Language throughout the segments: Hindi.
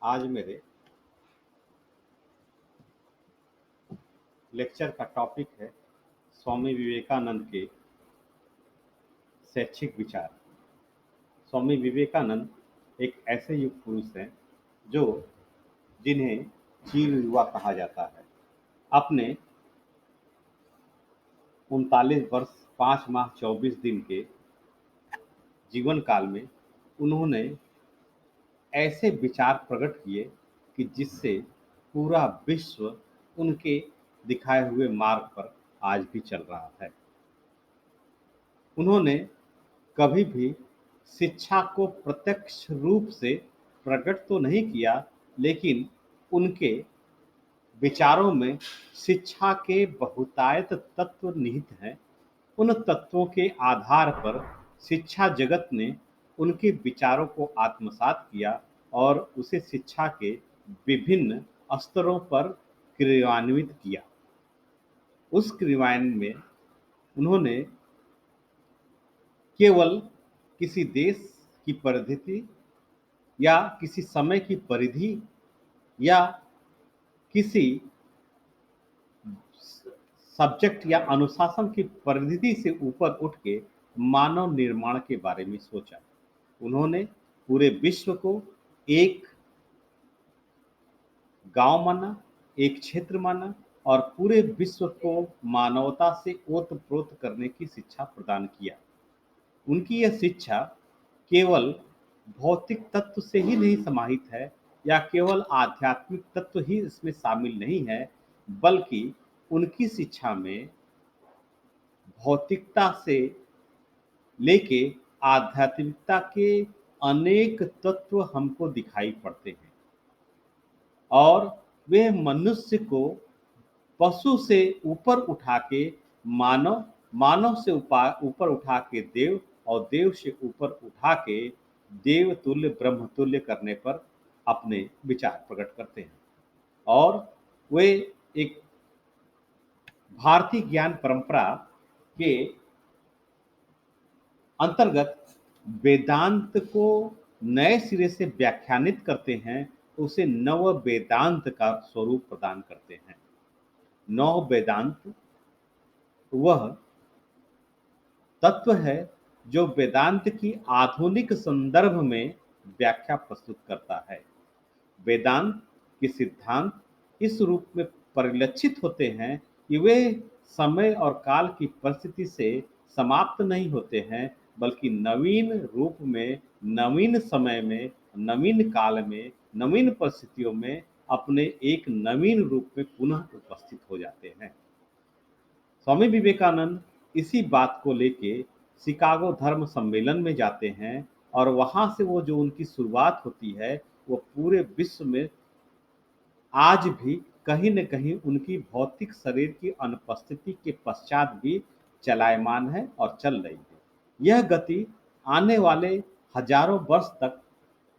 आज मेरे लेक्चर का टॉपिक है स्वामी विवेकानंद के शैक्षिक विचार। स्वामी विवेकानंद एक ऐसे युग पुरुष हैं जो जिन्हें चिर युवा कहा जाता है। अपने 39 वर्ष 5 माह 24 दिन के जीवन काल में उन्होंने ऐसे विचार प्रकट किए कि जिससे पूरा विश्व उनके दिखाए हुए मार्ग पर आज भी चल रहा है। उन्होंने कभी भी शिक्षा को प्रत्यक्ष रूप से प्रकट तो नहीं किया, लेकिन उनके विचारों में शिक्षा के बहुतायत तत्व निहित हैं। उन तत्वों के आधार पर शिक्षा जगत ने उनके विचारों को आत्मसात किया और उसे शिक्षा के विभिन्न स्तरों पर क्रियान्वित किया। उस क्रियान्वयन में उन्होंने केवल किसी देश की परिधि या किसी समय की परिधि या किसी सब्जेक्ट या अनुशासन की परिधि से ऊपर उठ के मानव निर्माण के बारे में सोचा। उन्होंने पूरे विश्व को एक गांव माना, एक क्षेत्र माना और पूरे विश्व को मानवता से ओतप्रोत करने की शिक्षा प्रदान किया। उनकी यह शिक्षा केवल भौतिक तत्व से ही नहीं समाहित है या केवल आध्यात्मिक तत्व ही इसमें शामिल नहीं है, बल्कि उनकी शिक्षा में भौतिकता से लेके आध्यात्मिकता के अनेक तत्व हमको दिखाई पड़ते हैं और वे मनुष्य को पशु से ऊपर उठा के मानव, मानव से ऊपर उठा के देव और देव से ऊपर उठा के देव तुल्य ब्रह्म तुल्य करने पर अपने विचार प्रकट करते हैं। और वे एक भारतीय ज्ञान परंपरा के अंतर्गत वेदांत को नए सिरे से व्याख्यानित करते हैं, उसे नव वेदांत का स्वरूप प्रदान करते हैं। नव वेदांत वह तत्व है जो वेदांत की आधुनिक संदर्भ में व्याख्या प्रस्तुत करता है। वेदांत के सिद्धांत इस रूप में परिलक्षित होते हैं कि वे समय और काल की परिस्थिति से समाप्त नहीं होते हैं, बल्कि नवीन रूप में, नवीन समय में, नवीन काल में, नवीन परिस्थितियों में अपने एक नवीन रूप में पुनः उपस्थित हो जाते हैं। स्वामी विवेकानंद इसी बात को लेके शिकागो धर्म सम्मेलन में जाते हैं और वहाँ से वो जो उनकी शुरुआत होती है वो पूरे विश्व में आज भी कहीं न कहीं उनकी भौतिक शरीर की अनुपस्थिति के पश्चात भी चलायमान है और चल रही है। यह गति आने वाले हजारों वर्ष तक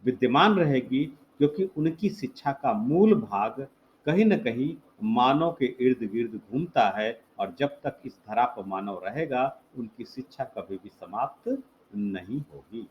विद्यमान रहेगी, क्योंकि उनकी शिक्षा का मूल भाग कहीं न कहीं मानव के इर्द-गिर्द घूमता है और जब तक इस धरा पर मानव रहेगा, उनकी शिक्षा कभी भी समाप्त नहीं होगी।